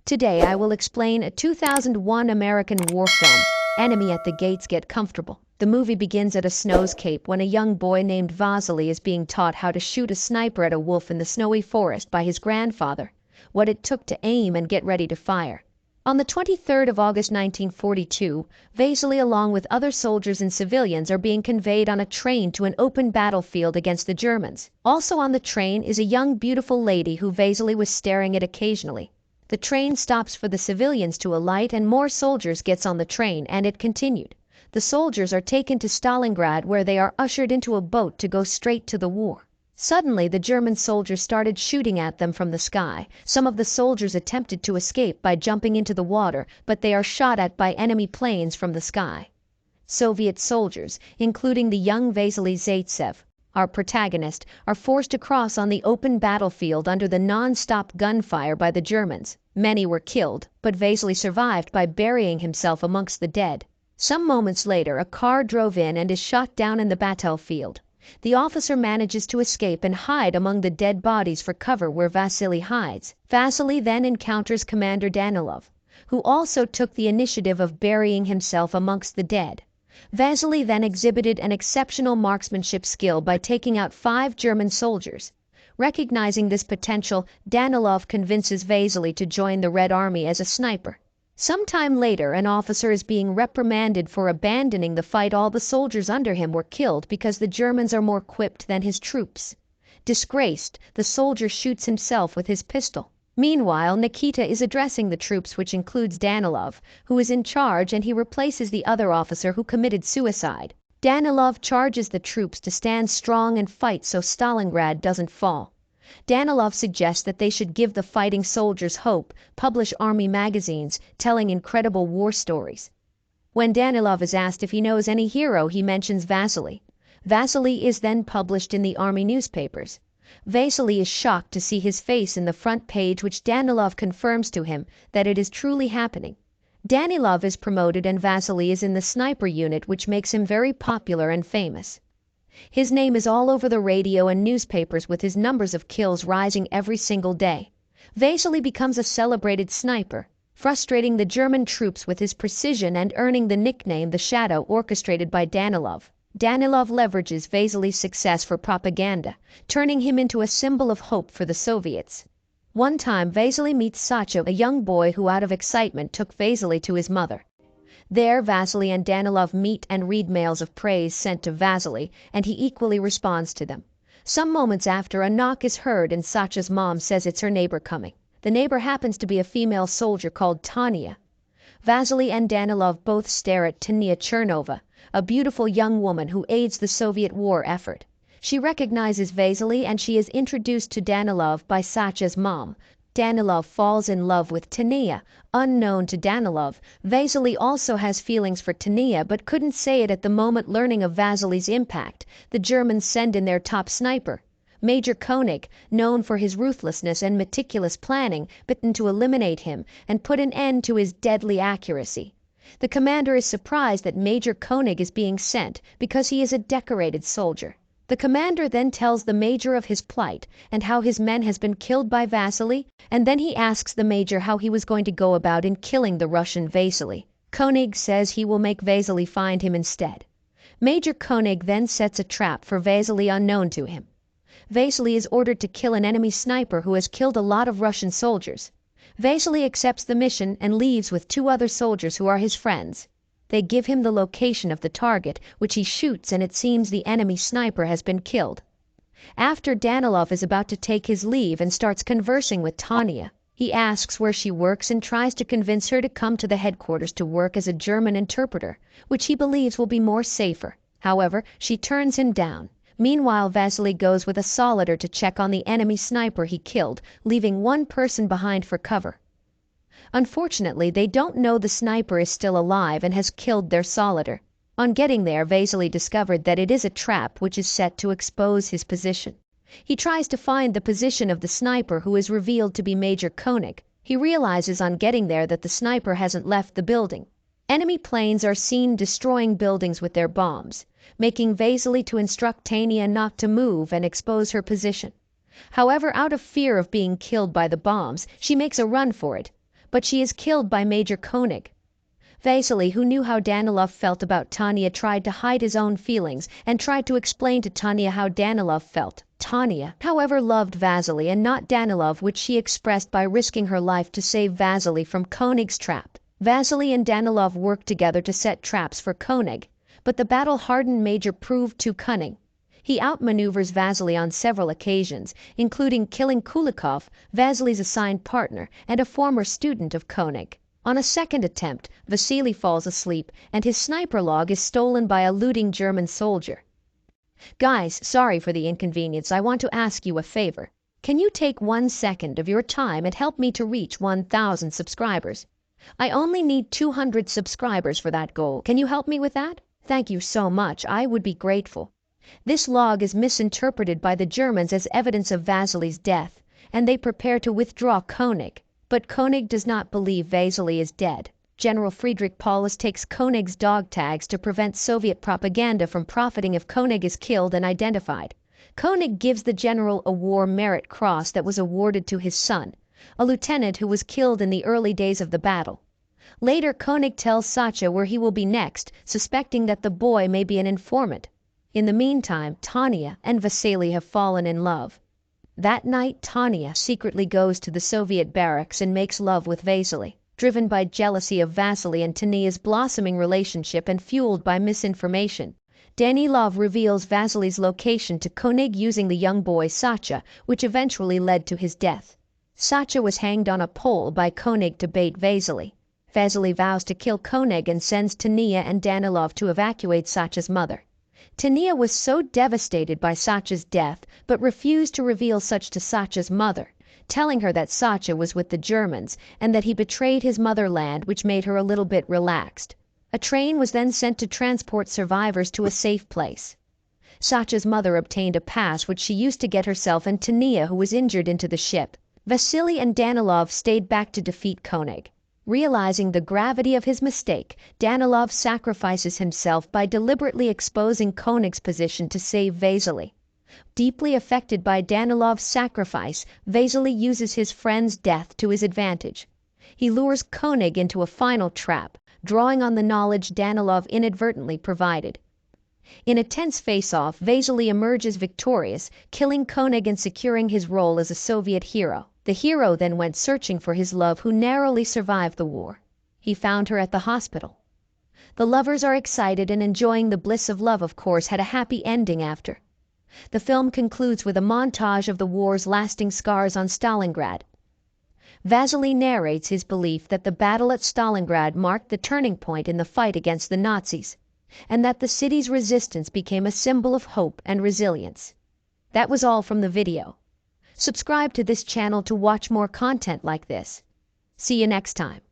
Today I will explain a 2001 American war film, Enemy at the Gates. Get comfortable. The movie begins at a snows cape when a young boy named Vasily is being taught how to shoot a sniper at a wolf in the snowy forest by his grandfather, what it took to aim and get ready to fire. On the 23rd of August 1942, Vasily along with other soldiers and civilians are being conveyed on a train to an open battlefield against the Germans. Also on the train is a young beautiful lady who Vasily was staring at occasionally. The train stops for the civilians to alight and more soldiers gets on the train, and it continued. The soldiers are taken to Stalingrad where they are ushered into a boat to go straight to the war. Suddenly the German soldiers started shooting at them from the sky. Some of the soldiers attempted to escape by jumping into the water, but they are shot at by enemy planes from the sky. Soviet soldiers, including the young Vasily Zaitsev, our protagonist, are forced to cross on the open battlefield under the non-stop gunfire by the Germans. Many were killed, but Vasily survived by burying himself amongst the dead. Some moments later, a car drove in and is shot down in the battlefield. The officer manages to escape and hide among the dead bodies for cover where Vasily hides. Vasily then encounters Commander Danilov, who also took the initiative of burying himself amongst the dead. Vasily then exhibited an exceptional marksmanship skill by taking out 5 German soldiers. Recognizing this potential, Danilov convinces Vasily to join the Red Army as a sniper. Sometime later, an officer is being reprimanded for abandoning the fight. All the soldiers under him were killed because the Germans are more equipped than his troops. Disgraced, the soldier shoots himself with his pistol. Meanwhile, Nikita is addressing the troops, which includes Danilov, who is in charge, and he replaces the other officer who committed suicide. Danilov charges the troops to stand strong and fight so Stalingrad doesn't fall. Danilov suggests that they should give the fighting soldiers hope, publish army magazines, telling incredible war stories. When Danilov is asked if he knows any hero, he mentions Vasily. Vasily is then published in the army newspapers. Vasily is shocked to see his face in the front page, which Danilov confirms to him that it is truly happening. Danilov is promoted and Vasily is in the sniper unit, which makes him very popular and famous. His name is all over the radio and newspapers, with his numbers of kills rising every single day. Vasily becomes a celebrated sniper, frustrating the German troops with his precision and earning the nickname the Shadow, orchestrated by Danilov. Danilov leverages Vasily's success for propaganda, turning him into a symbol of hope for the Soviets. One time Vasily meets Sacha, a young boy who out of excitement took Vasily to his mother. There, Vasily and Danilov meet and read mails of praise sent to Vasily, and he equally responds to them. Some moments after, a knock is heard and Sacha's mom says it's her neighbor coming. The neighbor happens to be a female soldier called Tanya. Vasily and Danilov both stare at Tanya Chernova, a beautiful young woman who aids the Soviet war effort. She recognizes Vasily and she is introduced to Danilov by Sacha's mom. Danilov falls in love with Tanya. Unknown to Danilov, Vasily also has feelings for Tanya but couldn't say it at the moment. Learning of Vasily's impact, the Germans send in their top sniper, Major Koenig, known for his ruthlessness and meticulous planning, bitten to eliminate him and put an end to his deadly accuracy. The commander is surprised that Major Koenig is being sent because he is a decorated soldier. The commander then tells the major of his plight and how his men has been killed by Vasily, and then he asks the major how he was going to go about in killing the Russian Vasily. Koenig says he will make Vasily find him instead. Major Koenig then sets a trap for Vasily unknown to him. Vasily is ordered to kill an enemy sniper who has killed a lot of Russian soldiers. Vasily accepts the mission and leaves with 2 other soldiers who are his friends. They give him the location of the target, which he shoots, and it seems the enemy sniper has been killed. After, Danilov is about to take his leave and starts conversing with Tanya. He asks where she works and tries to convince her to come to the headquarters to work as a German interpreter, which he believes will be more safer. However, she turns him down. Meanwhile, Vasily goes with a Solider to check on the enemy sniper he killed, leaving 1 person behind for cover. Unfortunately, they don't know the sniper is still alive and has killed their Solider. On getting there, Vasily discovered that it is a trap which is set to expose his position. He tries to find the position of the sniper, who is revealed to be Major Koenig. He realizes on getting there that the sniper hasn't left the building. Enemy planes are seen destroying buildings with their bombs, making Vasily to instruct Tanya not to move and expose her position. However, out of fear of being killed by the bombs, she makes a run for it. but she is killed by Major Koenig. Vasily, who knew how Danilov felt about Tanya, tried to hide his own feelings and tried to explain to Tanya how Danilov felt. Tanya, however, loved Vasily and not Danilov, which she expressed by risking her life to save Vasily from Koenig's trap. Vasily and Danilov worked together to set traps for Koenig, but the battle-hardened major proved too cunning. He outmaneuvers Vasily on several occasions, including killing Kulikov, Vasily's assigned partner and a former student of Koenig. On a second attempt, Vasily falls asleep and his sniper log is stolen by a looting German soldier. Guys, sorry for the inconvenience. I want to ask you a favor. Can you take 1 second of your time and help me to reach 1,000 subscribers? I only need 200 subscribers for that goal. Can you help me with that? Thank you so much. I would be grateful. This log is misinterpreted by the Germans as evidence of Vasily's death, and they prepare to withdraw Koenig. But Koenig does not believe Vasily is dead. General Friedrich Paulus takes Koenig's dog tags to prevent Soviet propaganda from profiting if Koenig is killed and identified. Koenig gives the general a War Merit Cross that was awarded to his son, a lieutenant who was killed in the early days of the battle. Later, Koenig tells Sacha where he will be next, suspecting that the boy may be an informant. In the meantime, Tanya and Vasily have fallen in love. That night, Tanya secretly goes to the Soviet barracks and makes love with Vasily. Driven by jealousy of Vasily and Tanya's blossoming relationship and fueled by misinformation, Danilov reveals Vasily's location to Koenig using the young boy Sacha, which eventually led to his death. Sacha was hanged on a pole by Koenig to bait Vasily. Vasily vows to kill Koenig and sends Tanya and Danilov to evacuate Sacha's mother. Tanya was so devastated by Sacha's death but refused to reveal such to Sacha's mother, telling her that Sacha was with the Germans and that he betrayed his motherland, which made her a little bit relaxed. A train was then sent to transport survivors to a safe place. Sacha's mother obtained a pass which she used to get herself and Tanya, who was injured, into the ship. Vasily and Danilov stayed back to defeat Koenig. Realizing the gravity of his mistake, Danilov sacrifices himself by deliberately exposing Koenig's position to save Vasily. Deeply affected by Danilov's sacrifice, Vasily uses his friend's death to his advantage. He lures Koenig into a final trap, drawing on the knowledge Danilov inadvertently provided. In a tense face-off, Vasily emerges victorious, killing Koenig and securing his role as a Soviet hero. The hero then went searching for his love, who narrowly survived the war. He found her at the hospital. The lovers are excited and enjoying the bliss of love, of course, had a happy ending after. The film concludes with a montage of the war's lasting scars on Stalingrad. Vasily narrates his belief that the battle at Stalingrad marked the turning point in the fight against the Nazis, and that the city's resistance became a symbol of hope and resilience. That was all from the video. Subscribe to this channel to watch more content like this. See you next time.